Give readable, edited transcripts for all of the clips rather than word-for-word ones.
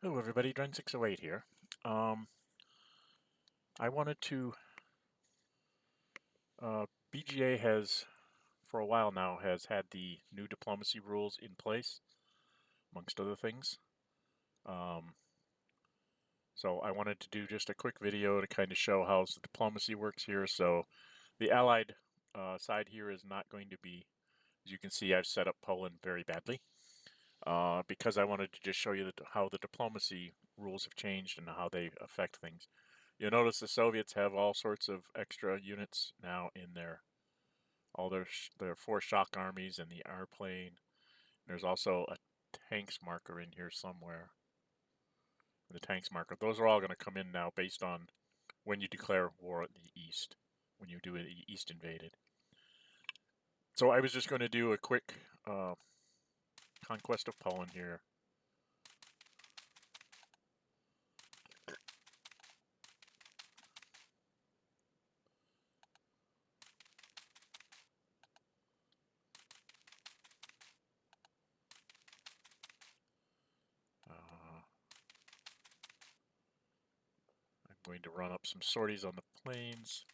Hello everybody, Dren608 here. I wanted to, BGA has, for a while now, has had the new diplomacy rules in place, amongst other things. So I wanted to do just a quick video to kind of show how the diplomacy works here. So the Allied side here is not going to be, as you can see, I've set up Poland very badly. Because I wanted to just show you how the diplomacy rules have changed and how they affect things. You'll notice the Soviets have all sorts of extra units now in all their four shock armies and the airplane. There's also a tanks marker in here somewhere. The tanks marker. Those are all going to come in now based on when you declare war in the East, when you do the East invaded. So I was just going to do a quick conquest of Poland here. I'm going to run up some sorties on the plains.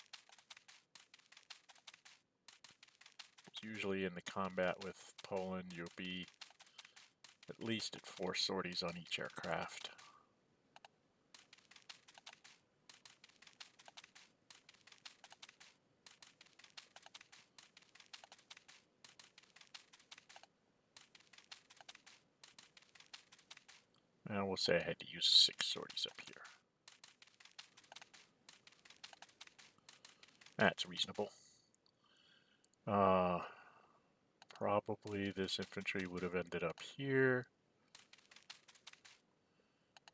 Usually in the combat with Poland, you'll be at least at 4 sorties on each aircraft. And we'll say I had to use 6 sorties up here. That's reasonable. Probably this infantry would have ended up here.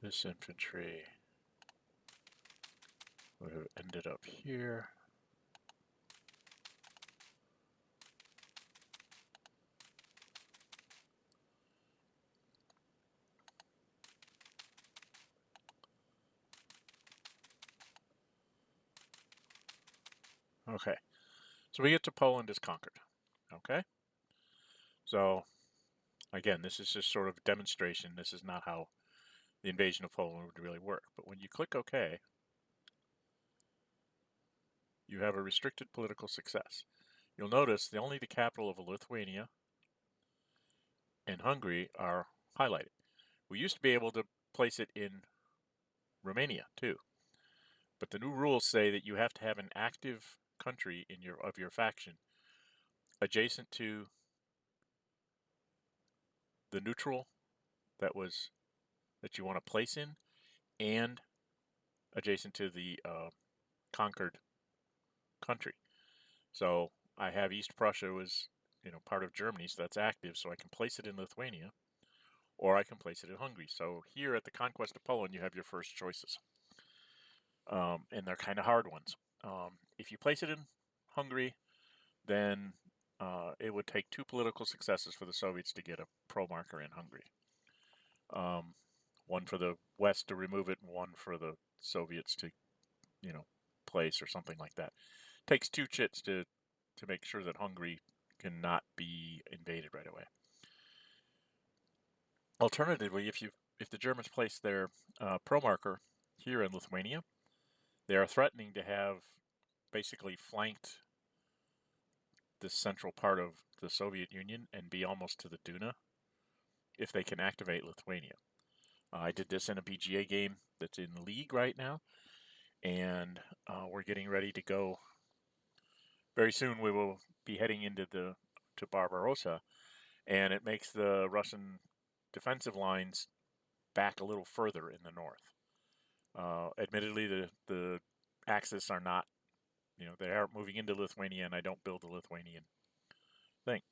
This infantry would have ended up here. Okay, so we get to Poland as conquered. Okay, so again, this is just sort of a demonstration. This is not how the invasion of Poland would really work. But when you click OK, you have a restricted political success. You'll notice only the capital of Lithuania and Hungary are highlighted. We used to be able to place it in Romania too, but the new rules say that you have to have an active country in your faction adjacent to the neutral that you want to place in, and adjacent to the conquered country. So I have East Prussia was part of Germany, so that's active, so I can place it in Lithuania, or I can place it in Hungary. So here at the conquest of Poland, you have your first choices, and they're kind of hard ones. If you place it in Hungary, then it would take 2 political successes for the Soviets to get a pro marker in Hungary. One for the West to remove it, and one for the Soviets to, place or something like that. It takes 2 chits to make sure that Hungary cannot be invaded right away. Alternatively, if the Germans place their pro marker here in Lithuania, they are threatening to have basically flanked this central part of the Soviet Union and be almost to the Duna if they can activate Lithuania. I did this in a BGA game that's in League right now, and we're getting ready to go. Very soon we will be heading into to Barbarossa, and it makes the Russian defensive lines back a little further in the north. Admittedly, the Axis are not, they aren't moving into Lithuania, and I don't build a Lithuanian thing.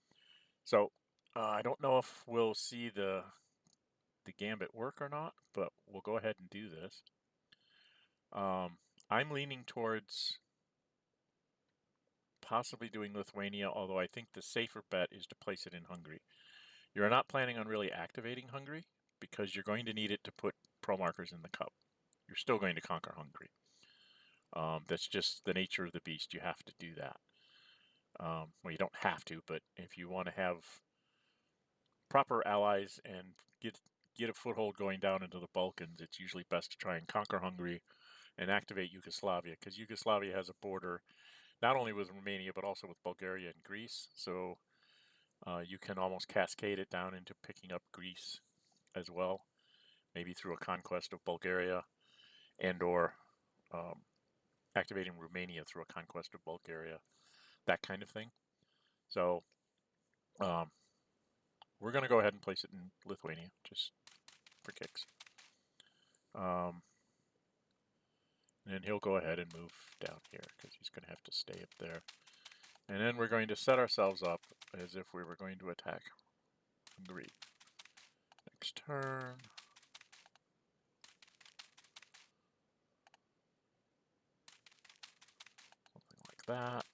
So I don't know if we'll see the gambit work or not, but we'll go ahead and do this. I'm leaning towards possibly doing Lithuania, although I think the safer bet is to place it in Hungary. You're not planning on really activating Hungary because you're going to need it to put pro markers in the cup. You're still going to conquer Hungary. That's just the nature of the beast. You have to do that. Well, you don't have to, but if you want to have proper allies and get a foothold going down into the Balkans, it's usually best to try and conquer Hungary and activate Yugoslavia, because Yugoslavia has a border not only with Romania but also with Bulgaria and Greece. So you can almost cascade it down into picking up Greece as well, maybe through a conquest of Bulgaria, and or activating Romania through a conquest of Bulgaria, that kind of thing. So we're going to go ahead and place it in Lithuania, just for kicks. And then he'll go ahead and move down here because he's going to have to stay up there. And then we're going to set ourselves up as if we were going to attack Hungary. Next turn. Something like that.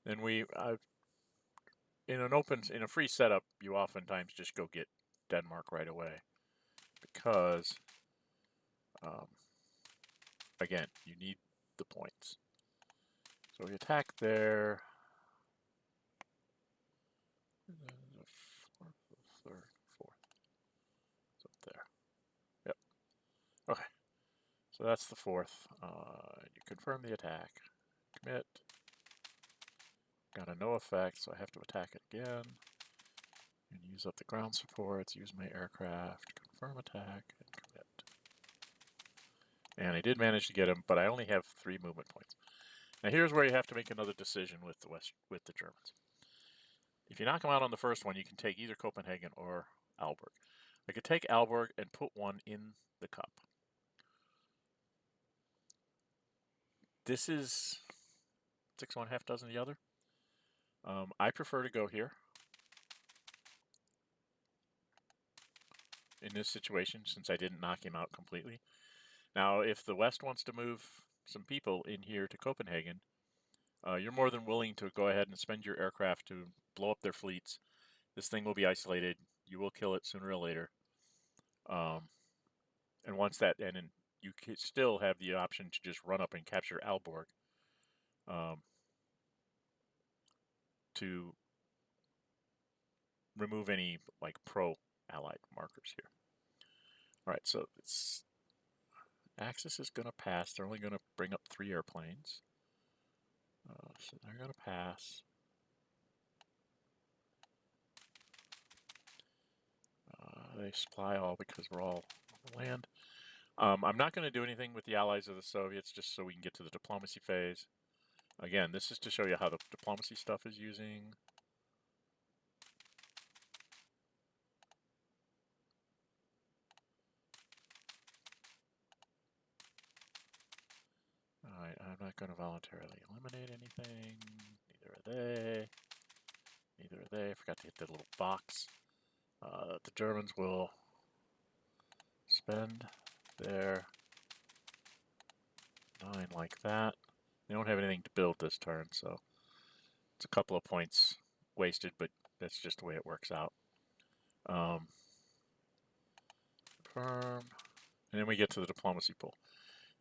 Then in a free setup, you oftentimes just go get Denmark right away because, again, you need the points. So we attack there. And then the fourth, the third, fourth. It's up there. Yep. Okay. So that's the fourth. You confirm the attack. Commit. Got a no effect, so I have to attack it again. And use up the ground supports, use my aircraft, confirm attack, and commit. And I did manage to get him, but I only have 3 movement points. Now here's where you have to make another decision with the Germans. If you knock them out on the first one, you can take either Copenhagen or Aalborg. I could take Aalborg and put one in the cup. This is 6 1/2 dozen the other. I prefer to go here in this situation since I didn't knock him out completely. Now, if the West wants to move some people in here to Copenhagen, you're more than willing to go ahead and spend your aircraft to blow up their fleets. This thing will be isolated. You will kill it sooner or later. And once that, and you can still have the option to just run up and capture Aalborg to remove any like pro-allied markers here. All right, so it's Axis is going to pass. They're only going to bring up 3 airplanes. So they're going to pass. They supply all because we're all on the land. I'm not going to do anything with the allies of the Soviets just so we can get to the diplomacy phase. Again, this is to show you how the diplomacy stuff is using. Alright, I'm not going to voluntarily eliminate anything. Neither are they. Neither are they. I forgot to hit the little box. The Germans will spend their 9 like that. They don't have anything to build this turn, so it's a couple of points wasted, but that's just the way it works out. Confirm. And then we get to the diplomacy pool.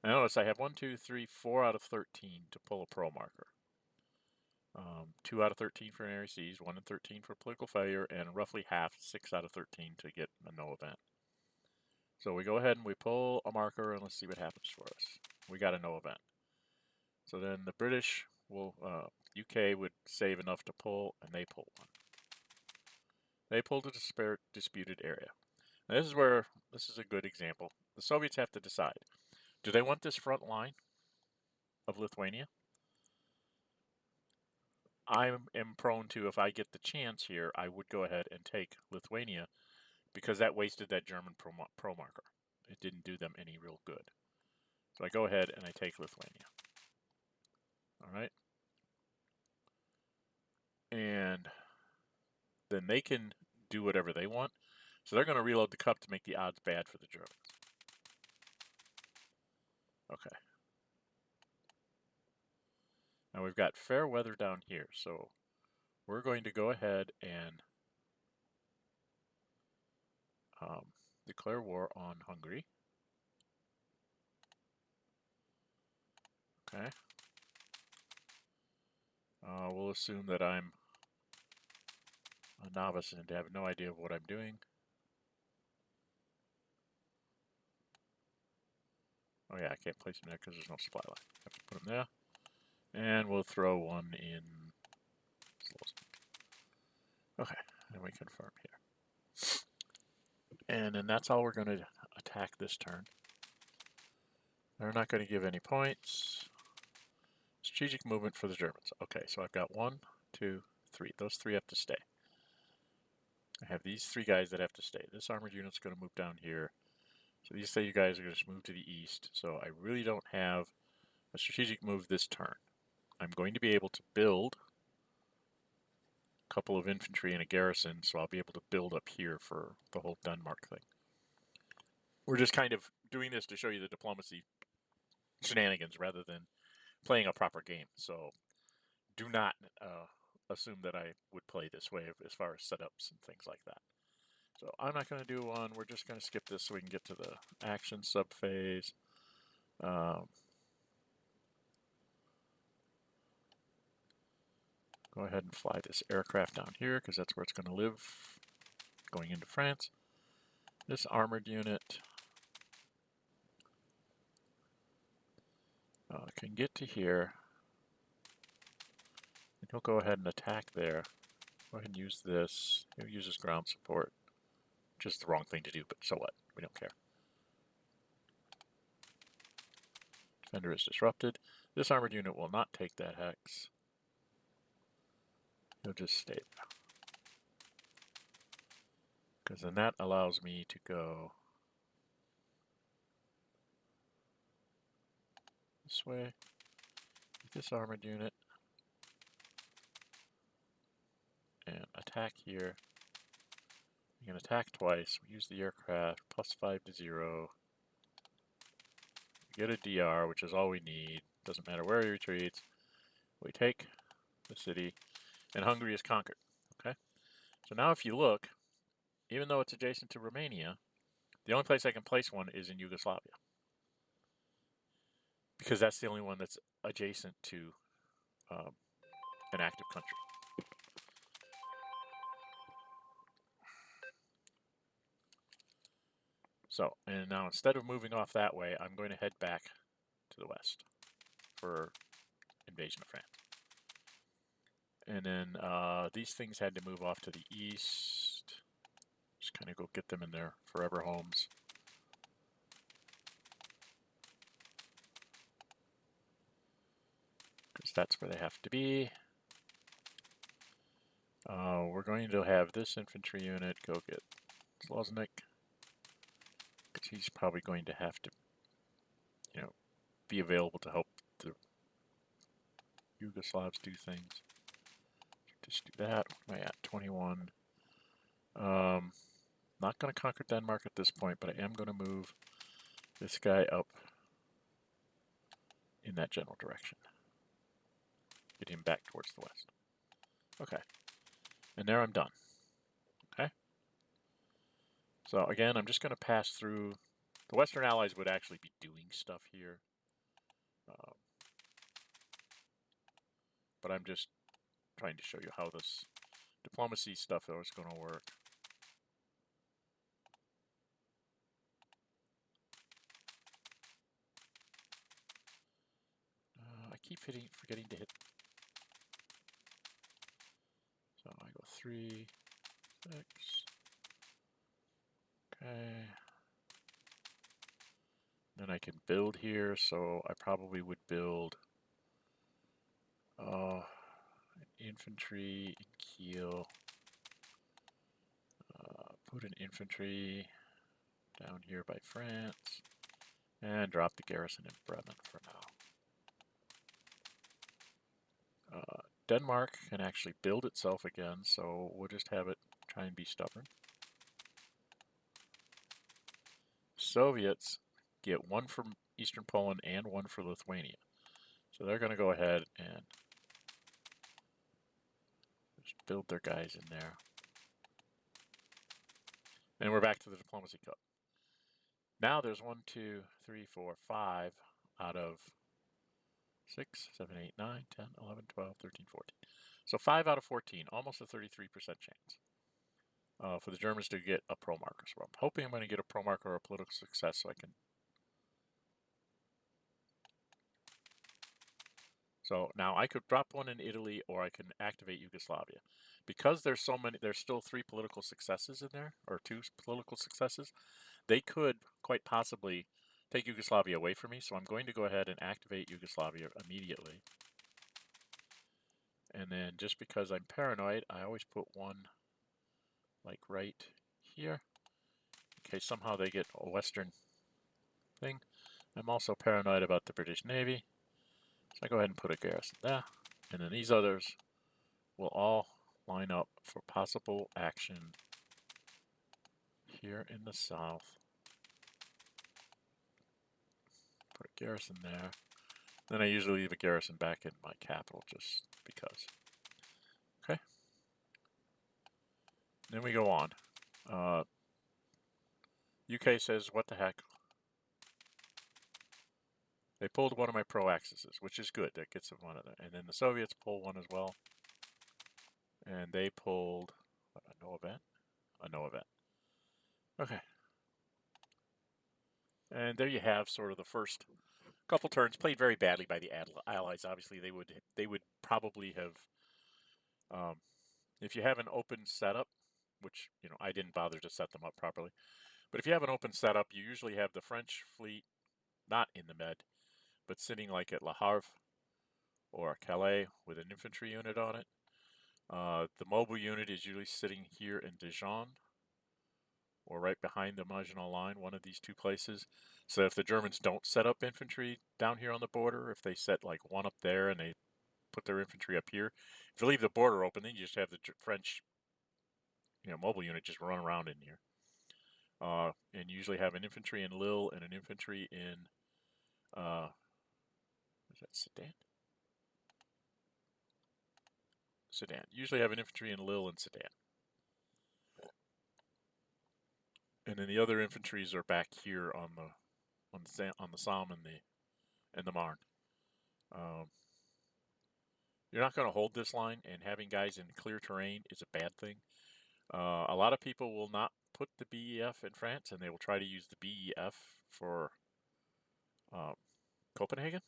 Now notice I have 1, 2, 3, 4 out of 13 to pull a pro marker. 2 out of 13 for an seas, 1 in 13 for political failure, and roughly half, 6 out of 13 to get a no event. So we go ahead and we pull a marker and let's see what happens for us. We got a no event. So then the British will, UK would save enough to pull, and they pull one. They pulled a disputed area. Now this is where, this is a good example. The Soviets have to decide. Do they want this front line of Lithuania? I am prone to, if I get the chance here, I would go ahead and take Lithuania because that wasted that German pro marker. It didn't do them any real good. So I go ahead and I take Lithuania. All right. And then they can do whatever they want. So they're going to reload the cup to make the odds bad for the Germans. Okay. Now we've got fair weather down here, so we're going to go ahead and declare war on Hungary. Okay. We'll assume that I'm a novice and have no idea of what I'm doing. Oh yeah, I can't place him there because there's no supply line. I have to put him there. And we'll throw one in. Okay, and we confirm here. And then that's all we're going to attack this turn. They're not going to give any points. Strategic movement for the Germans. Okay, so I've got 1, 2, 3. Those 3 have to stay. I have these 3 guys that have to stay. This armored unit's going to move down here. So these 3 guys are going to move to the east. So I really don't have a strategic move this turn. I'm going to be able to build a couple of infantry and a garrison, so I'll be able to build up here for the whole Denmark thing. We're just kind of doing this to show you the diplomacy shenanigans rather than playing a proper game. So do not assume that I would play this way as far as setups and things like that. So I'm not going to do one. We're just going to skip this so we can get to the action subphase. Go ahead and fly this aircraft down here because that's where it's going to live going into France. This armored unit can get to here. And he'll go ahead and attack there. Go ahead and use this. He'll use his ground support. Just the wrong thing to do, but so what? We don't care. Defender is disrupted. This armored unit will not take that hex. He'll just stay there. Because then that allows me to go this way. With this armored unit. And attack here. We can attack twice. We use the aircraft. +5 to 0. We get a DR, which is all we need. Doesn't matter where he retreats. We take the city. And Hungary is conquered. Okay? So now if you look, even though it's adjacent to Romania, the only place I can place one is in Yugoslavia. Because that's the only one that's adjacent to an active country. So, and now instead of moving off that way, I'm going to head back to the west for invasion of France. And then these things had to move off to the east. Just kind of go get them in their forever homes. Because that's where they have to be. We're going to have this infantry unit go get Sloznik. Because he's probably going to have to, you know, be available to help the Yugoslavs do things. Just do that. What am I at? 21. Not going to conquer Denmark at this point, but I am going to move this guy up in that general direction. Get him back towards the west. Okay. And there I'm done. Okay. So again, I'm just going to pass through. The Western Allies would actually be doing stuff here. But I'm just trying to show you how this diplomacy stuff is going to work. I keep forgetting to hit. So I go 3, 6. Okay. Then I can build here, so I probably would build infantry in Kiel. Put an infantry down here by France. And drop the garrison in Bremen for now. Denmark can actually build itself again, so we'll just have it try and be stubborn. Soviets get 1 from Eastern Poland and 1 for Lithuania. So they're going to go ahead and just build their guys in there. And we're back to the Diplomacy Cup. Now there's 1, 2, 3, 4, 5 out of 6, 7, 8, 9, 10, 11, 12, 13, 14. So 5 out of 14, almost a 33% chance. for the Germans to get a pro marker. So I'm hoping I'm going to get a pro marker or a political success so I can. So now I could drop one in Italy or I can activate Yugoslavia. Because there's so many, there's still 3 political successes in there, or 2 political successes. They could quite possibly take Yugoslavia away from me, so I'm going to go ahead and activate Yugoslavia immediately. And then just because I'm paranoid, I always put one like right here. In case somehow they get a Western thing. I'm also paranoid about the British Navy. So I go ahead and put a garrison there. And then these others will all line up for possible action here in the south. Put a garrison there. Then I usually leave a garrison back in my capital just because. Okay. Then we go on. UK says, what the heck? They pulled one of my pro-axes, which is good. That gets them one of them. And then the Soviets pull one as well. And they pulled a no event? A no event. Okay. And there you have sort of the first couple turns played very badly by the Allies. Obviously, they would probably have, if you have an open setup, which I didn't bother to set them up properly, but if you have an open setup, you usually have the French fleet not in the Med, but sitting like at Le Havre or Calais with an infantry unit on it. The mobile unit is usually sitting here in Dijon or right behind the Maginot Line, one of these 2 places. So if the Germans don't set up infantry down here on the border, if they set like one up there and they put their infantry up here, if you leave the border open, then you just have the French mobile unit just run around in here. And you usually have an infantry in Lille and an infantry in, is that Sedan? Sedan. Usually have an infantry in Lille and Sedan. And then the other infantries are back here on the Somme and the Marne. You're not going to hold this line, and having guys in clear terrain is a bad thing. A lot of people will not put the BEF in France, and they will try to use the BEF for Copenhagen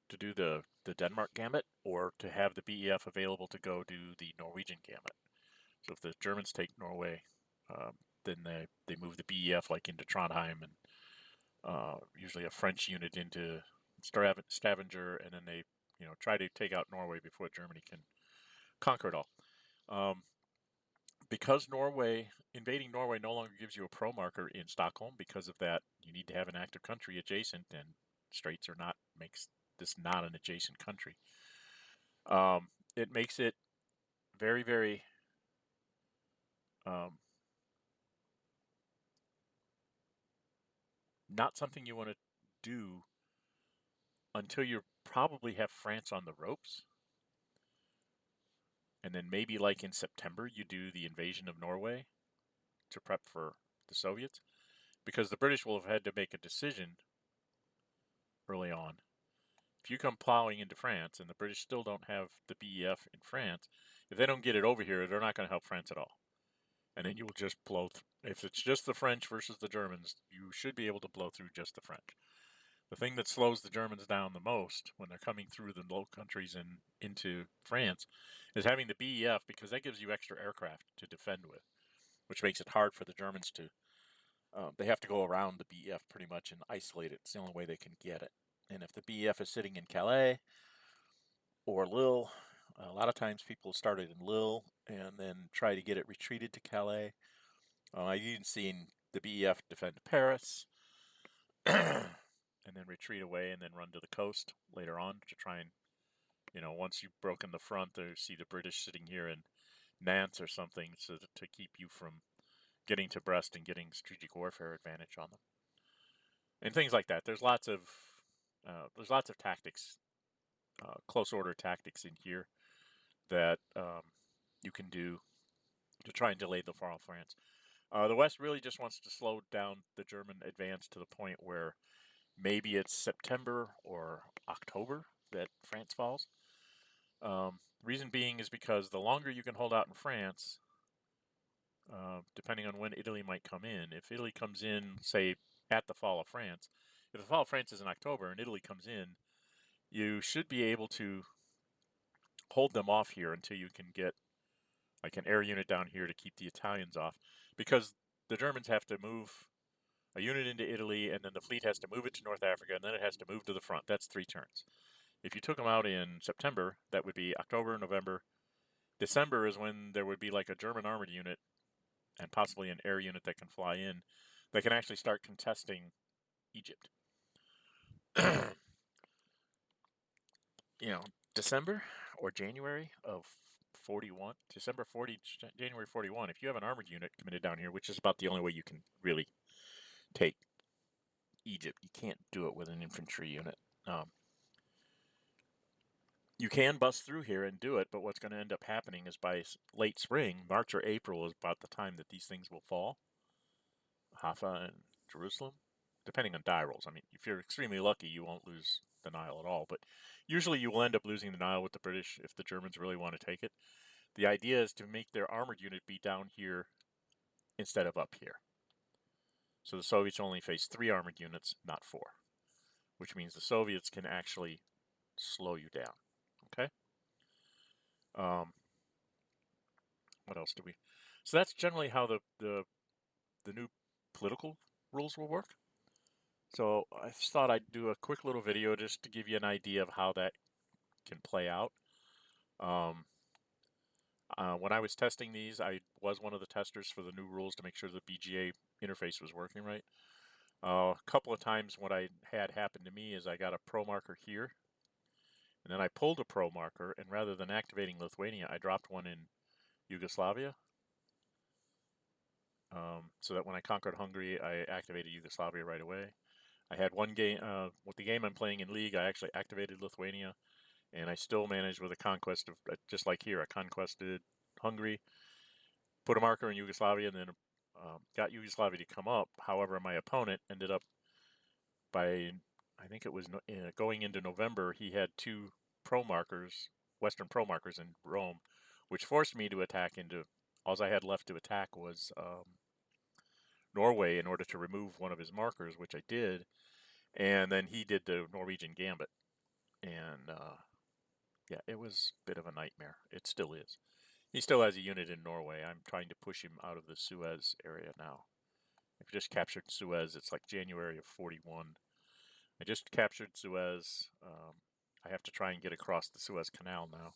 to do the Denmark gambit, or to have the BEF available to go do the Norwegian gambit. So if the Germans take Norway, then they move the BEF like into Trondheim, and usually a French unit into Stavanger, and then they try to take out Norway before Germany can conquer it all. Because invading Norway no longer gives you a pro marker in Stockholm. Because of that, you need to have an active country adjacent, and Straits makes this not an adjacent country. It makes it very, very not something you want to do until you probably have France on the ropes. And then maybe like in September, you do the invasion of Norway to prep for the Soviets. Because the British will have had to make a decision early on. If you come plowing into France and the British still don't have the BEF in France, if they don't get it over here, they're not going to help France at all. And then you will just blow through. If it's just the French versus the Germans, you should be able to blow through just the French. The thing that slows the Germans down the most when they're coming through the Low Countries and into France is having the BEF, because that gives you extra aircraft to defend with, which makes it hard for the Germans to. They have to go around the BEF pretty much and isolate it. It's the only way they can get it. And if the BEF is sitting in Calais or Lille, a lot of times people start it in Lille and then try to get it retreated to Calais. I've even seen the BEF defend Paris and then retreat away and then run to the coast later on to try and, once you've broken the front, to see the British sitting here in Nantes or something, so to keep you from getting to Brest and getting strategic warfare advantage on them, and things like that. There's lots of tactics, close order tactics in here that you can do to try and delay the fall of France. The West really just wants to slow down the German advance to the point where maybe it's September or October that France falls. Reason being is because the longer you can hold out in France, depending on when Italy might come in. If Italy comes in, say, at the fall of France, if the fall of France is in October and Italy comes in, you should be able to hold them off here until you can get like an air unit down here to keep the Italians off, because the Germans have to move a unit into Italy, and then the fleet has to move it to North Africa, and then it has to move to the front. That's 3 turns. If you took them out in September, that would be October, November. December is when there would be like a German armored unit and possibly an air unit that can fly in that can actually start contesting Egypt. You know, December or January of 41, December 40, January 41, if you have an armored unit committed down here, which is about the only way you can really take Egypt, you can't do it with an infantry unit. You can bust through here and do it, but what's going to end up happening is by late spring, March or April is about the time that these things will fall. Haifa and Jerusalem, depending on die rolls. I mean, if you're extremely lucky, you won't lose the Nile at all, but usually you will end up losing the Nile with the British if the Germans really want to take it. The idea is to make their armored unit be down here instead of up here. So the Soviets only face 3 armored units, not 4, which means the Soviets can actually slow you down. Okay? What else do we? So that's generally how the new political rules will work. So I thought I'd do a quick little video just to give you an idea of how that can play out. When I was testing these, I was one of the testers for the new rules to make sure the BGA interface was working right. A couple of times what I had happen to me is I got a pro marker here, and then I pulled a pro marker, and rather than activating Lithuania, I dropped one in Yugoslavia. So that when I conquered Hungary, I activated Yugoslavia right away. I had one game, with the game I'm playing in League, I actually activated Lithuania, and I still managed with a conquest of, just like here, I conquested Hungary, put a marker in Yugoslavia, and then got Yugoslavia to come up. However, my opponent ended up by, I think it was going into November, he had 2 pro markers, Western pro markers in Rome, which forced me to attack into, all I had left to attack was Norway in order to remove one of his markers, which I did. And then he did the Norwegian Gambit. And yeah, it was a bit of a nightmare. It still is. He still has a unit in Norway. I'm trying to push him out of the Suez area now. I've just captured Suez. It's like January of 41. I just captured Suez. I have to try and get across the Suez Canal now.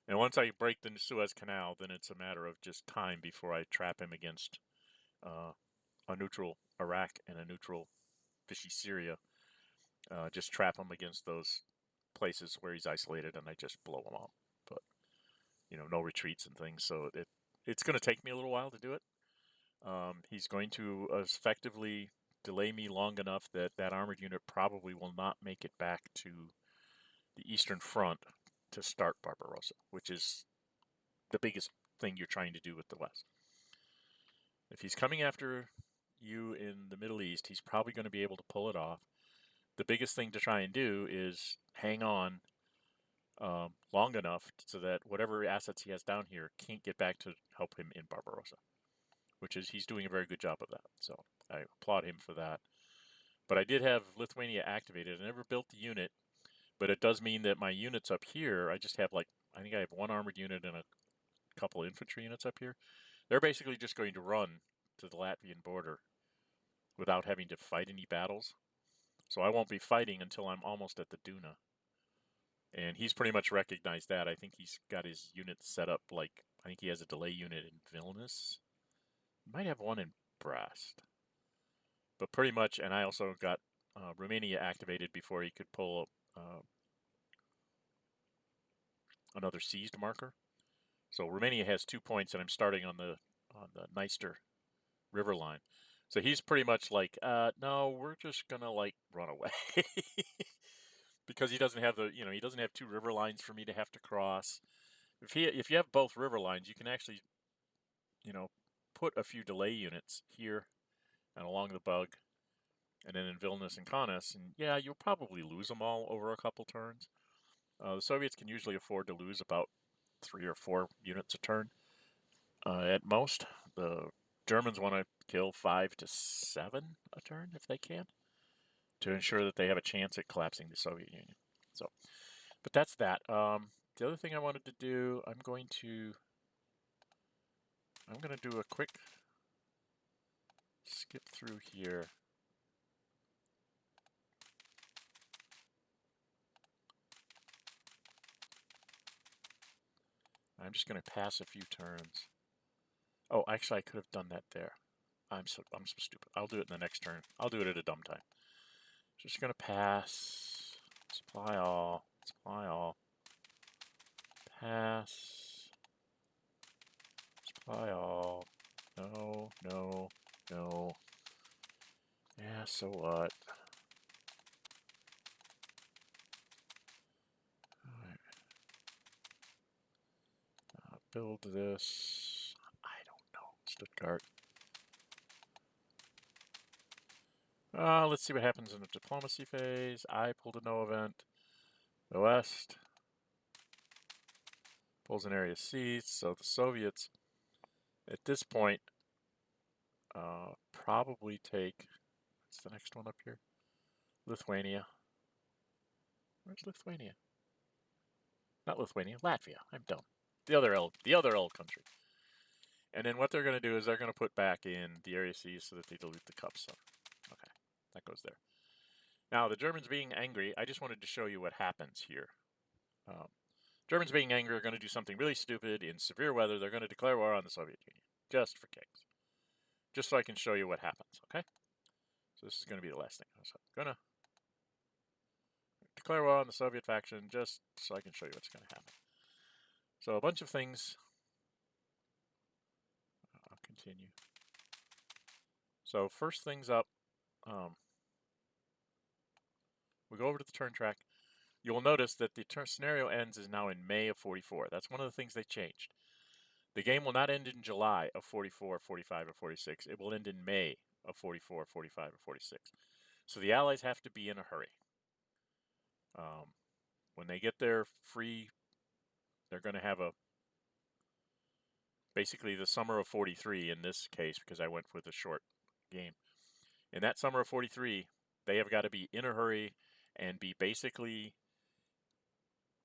And once I break the Suez Canal, then it's a matter of just time before I trap him against a neutral Iraq and a neutral fishy Syria. Just trap him against those places where he's isolated, and I just blow him up. But no retreats and things, so it's going to take me a little while to do it. He's going to effectively delay me long enough that that armored unit probably will not make it back to the Eastern Front to start Barbarossa, which is the biggest thing you're trying to do with the West. If he's coming after you in the Middle East, he's probably going to be able to pull it off. The biggest thing to try and do is hang on long enough so that whatever assets he has down here can't get back to help him in Barbarossa, which is, he's doing a very good job of that. So I applaud him for that. But I did have Lithuania activated. I never built the unit, but it does mean that my units up here, I just have I think I have 1 armored unit and a couple infantry units up here. They're basically just going to run to the Latvian border without having to fight any battles. So I won't be fighting until I'm almost at the Duna. And he's pretty much recognized that. I think he's got his units set up I think he has a delay unit in Vilnius. He might have one in Brest. But pretty much, and I also got Romania activated before he could pull another seized marker. So Romania has 2 points, and I'm starting on the Dniester river line. So he's pretty much no, we're just gonna run away. Because he doesn't have he doesn't have 2 river lines for me to have to cross. If you have both river lines, you can actually, put a few delay units here and along the Bug, and then in Vilnius and Kaunas, and yeah, you'll probably lose them all over a couple turns. The Soviets can usually afford to lose about 3 or 4 units a turn at most. The Germans want to kill 5 to 7 a turn if they can, to ensure that they have a chance at collapsing the Soviet Union. So, but that's that. The other thing I wanted to do, I'm going to do a quick skip through here. I'm just going to pass a few turns. Oh, actually, I could have done that there. I'm so stupid. I'll do it in the next turn. I'll do it at a dumb time. Just going to pass, supply all, pass, supply all. No, no, no. Yeah, so what? Alright. Build this. I don't know. Stuttgart. Let's see what happens in the diplomacy phase. I pulled a no event. The West pulls an area C. So the Soviets, at this point, probably take. What's the next one up here? Lithuania. Where's Lithuania? Not Lithuania. Latvia. I'm dumb. The other L country. And then what they're going to do is they're going to put back in the area C so that they dilute the cup. So, okay, that goes there. Now, the Germans being angry, I just wanted to show you what happens here. Germans being angry are going to do something really stupid in severe weather. They're going to declare war on the Soviet Union, just for kicks. Just so I can show you what happens, okay? So this is going to be the last thing. So I'm going to declare war on the Soviet faction just so I can show you what's going to happen. So a bunch of things. I'll continue. So first things up, we go over to the turn track. You will notice that the scenario ends is now in May of 44. That's one of the things they changed. The game will not end in July of 44, 45, or 46. It will end in May of 44, 45, or 46. So the Allies have to be in a hurry. When they get their free, they're going to have basically the summer of 43 in this case, because I went with a short game. In that summer of 43, they have got to be in a hurry and be basically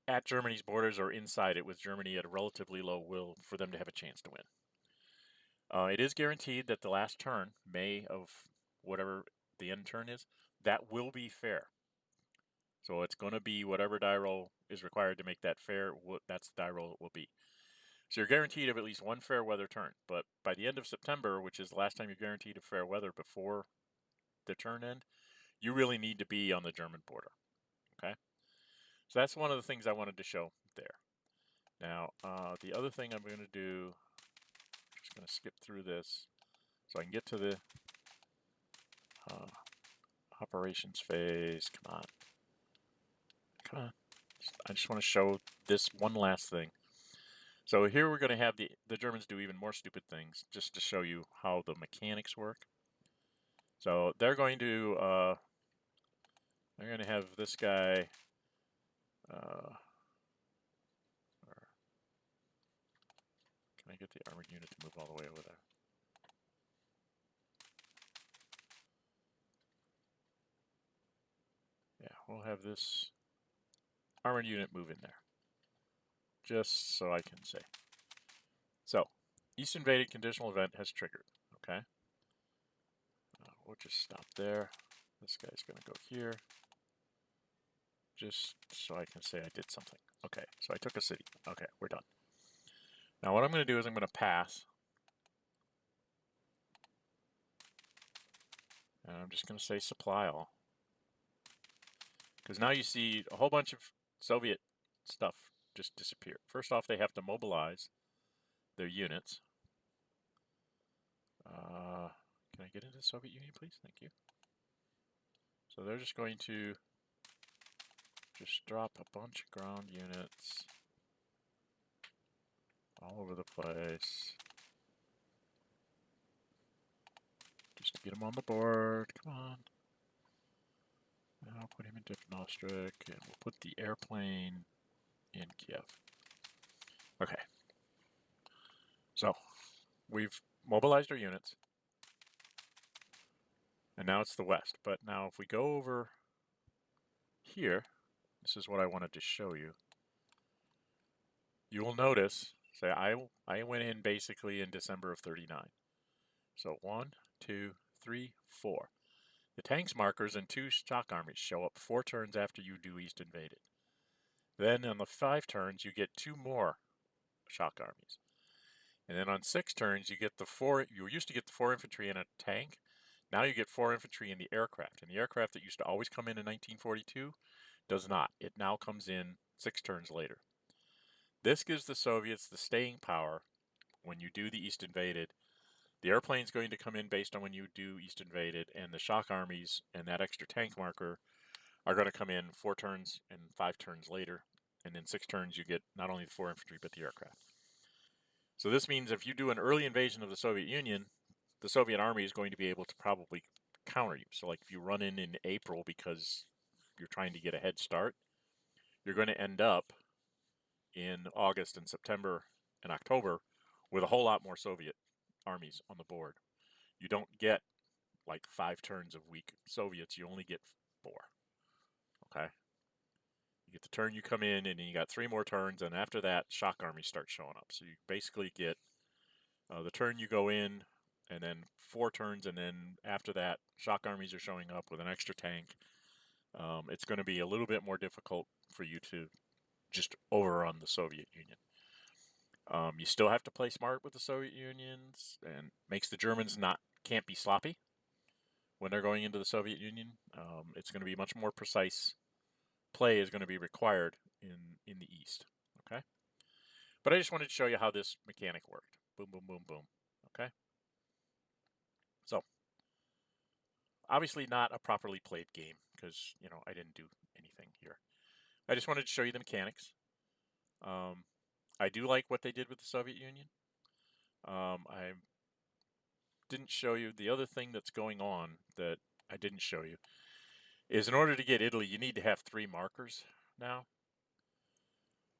at Germany's borders or inside it, with Germany at a relatively low will for them to have a chance to win. It is guaranteed that the last turn, May of whatever the end turn is, that will be fair. So it's going to be whatever die roll is required to make that fair, that's the die roll it will be. So you're guaranteed of at least one fair weather turn. But by the end of September, which is the last time you're guaranteed of fair weather before the turn end, you really need to be on the German border. Okay? So that's one of the things I wanted to show there. Now, the other thing I'm going to do, I'm just going to skip through this so I can get to the operations phase. Come on. Come on. I just want to show this one last thing. So here we're going to have the Germans do even more stupid things just to show you how the mechanics work. So they're going to have this guy can I get the armored unit to move all the way over there? Yeah, we'll have this armored unit move in there. Just so I can say. So, East invaded conditional event has triggered. Okay. We'll just stop there. This guy's going to go here. Just so I can say I did something. Okay, so I took a city. Okay, we're done. Now what I'm going to do is I'm going to pass. And I'm just going to say supply all. Because now you see a whole bunch of Soviet stuff just disappear. First off, they have to mobilize their units. Can I get into the Soviet Union, please? Thank you. So they're just going to just drop a bunch of ground units all over the place. Just to get them on the board. Come on. I'll put him in Dipnostric, and we'll put the airplane in Kiev. Okay. So, we've mobilized our units, and now it's the west. But now if we go over here, this is what I wanted to show you. You will notice, say I went in basically in December of 39. So 1, 2, 3, 4. The tanks markers and 2 shock armies show up 4 turns after you do East Invaded. Then on the 5 turns, you get 2 more shock armies. And then on 6 turns, you get the 4, you used to get the 4 infantry in a tank. Now you get 4 infantry in the aircraft. And the aircraft that used to always come in 1942 does not. It now comes in 6 turns later. This gives the Soviets the staying power when you do the East Invaded. The airplane's going to come in based on when you do East Invaded, and the shock armies and that extra tank marker are going to come in 4 turns and 5 turns later. And in 6 turns, you get not only the 4 infantry, but the aircraft. So this means if you do an early invasion of the Soviet Union, the Soviet army is going to be able to probably counter you. So like if you run in April because you're trying to get a head start, you're going to end up in August and September and October with a whole lot more Soviet armies on the board. You don't get like 5 turns of weak Soviets, you only get 4. Okay? You get the turn you come in, and then you got 3 more turns, and after that, shock armies start showing up. So you basically get the turn you go in, and then 4 turns, and then after that, shock armies are showing up with an extra tank. It's going to be a little bit more difficult for you to just overrun the Soviet Union. You still have to play smart with the Soviet Unions, and makes the Germans can't be sloppy when they're going into the Soviet Union. It's going to be much more precise. Play is going to be required in the East. Okay, but I just wanted to show you how this mechanic worked. Boom, boom, boom, boom. Okay, so obviously not a properly played game because I didn't do anything here. I just wanted to show you the mechanics. I do like what they did with the Soviet Union. I didn't show you the other thing that's going on that I didn't show you is in order to get Italy, you need to have 3 markers now.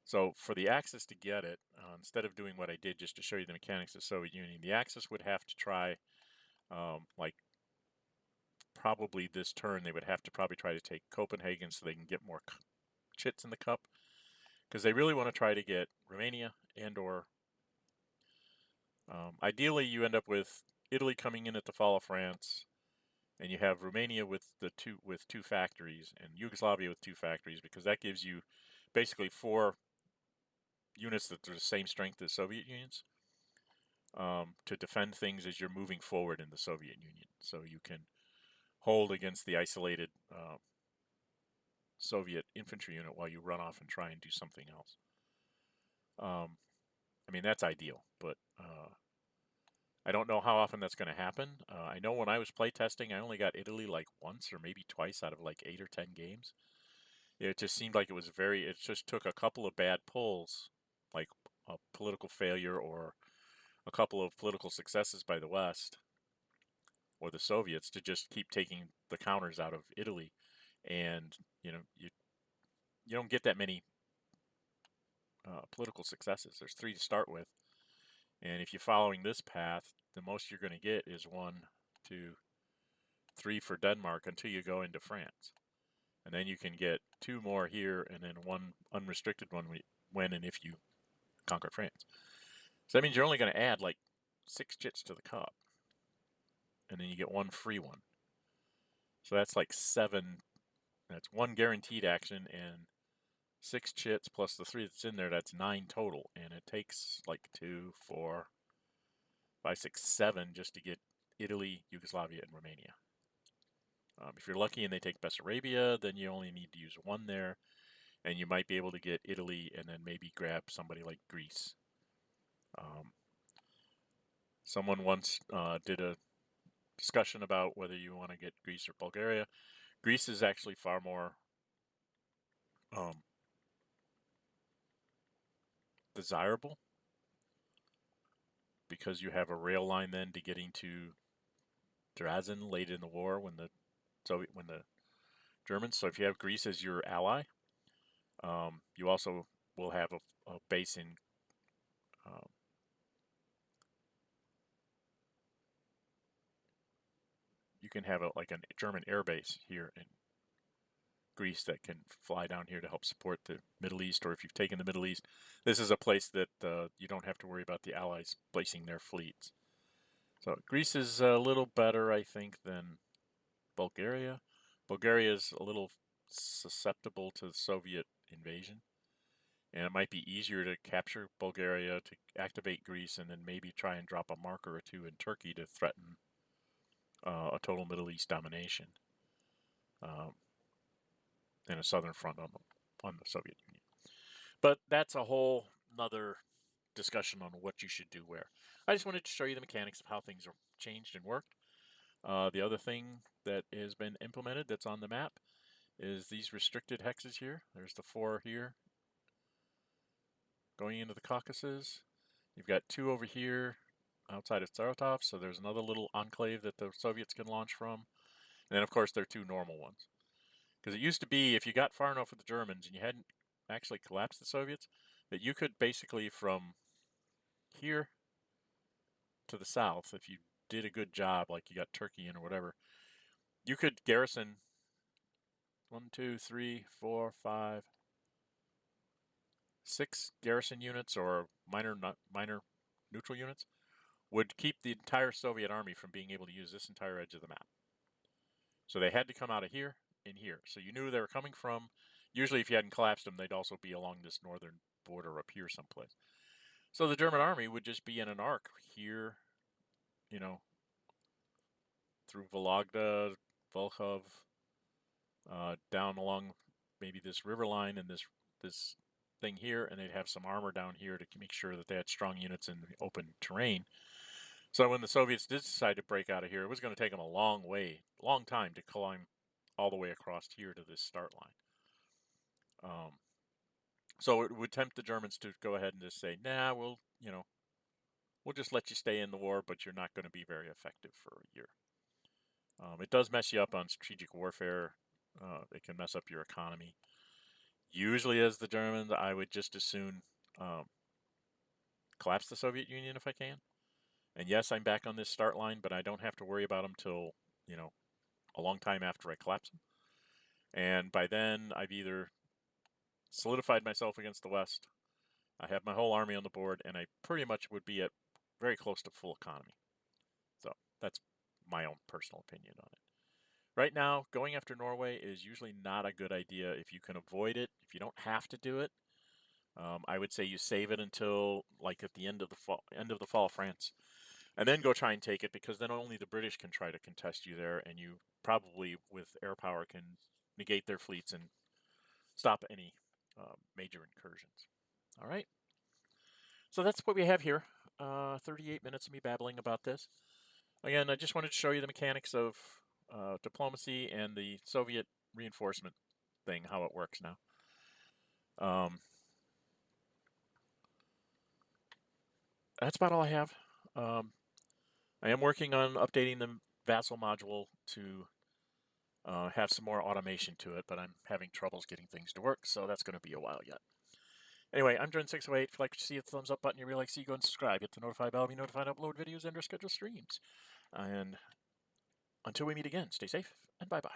So for the Axis to get it, instead of doing what I did just to show you the mechanics of the Soviet Union, the Axis would have to try, like probably this turn, they would have to probably try to take Copenhagen so they can get more chits in the cup, because they really want to try to get Romania and or ideally you end up with Italy coming in at the fall of France, and you have Romania with 2 factories and Yugoslavia with 2 factories, because that gives you basically 4 units that are the same strength as Soviet unions to defend things as you're moving forward in the Soviet Union. So you can hold against the isolated Soviet infantry unit while you run off and try and do something else. I mean, that's ideal, but I don't know how often that's going to happen. I know when I was playtesting, I only got Italy like once or maybe twice out of like 8 or 10 games. It just seemed like it just took a couple of bad pulls, like a political failure or a couple of political successes by the West or the Soviets to just keep taking the counters out of Italy. And, you don't get that many political successes. There's 3 to start with. And if you're following this path, the most you're going to get is 1, 2, 3 for Denmark until you go into France. And then you can get 2 more here and then 1 unrestricted one when and if you conquer France. So that means you're only going to add like 6 chits to the cup. And then you get 1 free one. So that's like 7. That's 1 guaranteed action and 6 chits plus the 3 that's in there. That's 9 total. And it takes like 2, 4, 5, 6, 7 just to get Italy, Yugoslavia, and Romania. If you're lucky and they take Bessarabia, then you only need to use 1 there. And you might be able to get Italy and then maybe grab somebody like Greece. Someone once did a discussion about whether you want to get Greece or Bulgaria. Greece is actually far more desirable because you have a rail line then to getting to Drazin late in the war when the Germans. So if you have Greece as your ally, you also will have a base in you can have like a German air base here in Greece that can fly down here to help support the Middle East, or if you've taken the Middle East, this is a place that you don't have to worry about the Allies placing their fleets. So Greece is a little better, I think, than Bulgaria. Bulgaria is a little susceptible to Soviet invasion, and it might be easier to capture Bulgaria, to activate Greece, and then maybe try and drop a marker or two in Turkey to threaten a total Middle East domination and a southern front on the Soviet Union. But that's a whole nother discussion on what you should do where. I just wanted to show you the mechanics of how things are changed and worked. The other thing that has been implemented that's on the map is these restricted hexes here. There's the 4 here going into the Caucasus. You've got 2 over here outside of Saratov, so there's another little enclave that the Soviets can launch from. And then, of course, there are 2 normal ones. Because it used to be, if you got far enough with the Germans and you hadn't actually collapsed the Soviets, that you could basically from here to the south, if you did a good job, like you got Turkey in or whatever, you could garrison 1, 2, 3, 4, 5, 6 garrison units or minor neutral units, would keep the entire Soviet army from being able to use this entire edge of the map. So they had to come out of here and here. So you knew they were coming from, usually if you hadn't collapsed them, they'd also be along this northern border up here someplace. So the German army would just be in an arc here, you know, through Vologda, Volkhov, down along maybe this river line and this thing here, and they'd have some armor down here to make sure that they had strong units in the open terrain. So when the Soviets did decide to break out of here, it was going to take them a long time to climb all the way across here to this start line. So it would tempt the Germans to go ahead and just say, nah, we'll just let you stay in the war, but you're not going to be very effective for a year. It does mess you up on strategic warfare. It can mess up your economy. Usually, as the Germans, I would just as soon collapse the Soviet Union if I can. And yes, I'm back on this start line, but I don't have to worry about them till, a long time after I collapse them. And by then, I've either solidified myself against the West, I have my whole army on the board, and I pretty much would be at very close to full economy. So that's my own personal opinion on it. Right now, going after Norway is usually not a good idea if you can avoid it, if you don't have to do it. I would say you save it until like at the end of the fall of France, and then go try and take it, because then only the British can try to contest you there, and you probably with air power can negate their fleets and stop any major incursions. All right. So that's what we have here. 38 minutes of me babbling about this. Again, I just wanted to show you the mechanics of diplomacy and the Soviet reinforcement thing, how it works now. That's about all I have. I am working on updating the Vassal module to have some more automation to it, but I'm having troubles getting things to work, so that's going to be a while yet. Anyway, I'm Dren608. If you'd like to see a thumbs up button, you really like to see, go and subscribe. Hit the notify bell to be notified, upload videos, and or schedule streams. And until we meet again, stay safe, and bye-bye.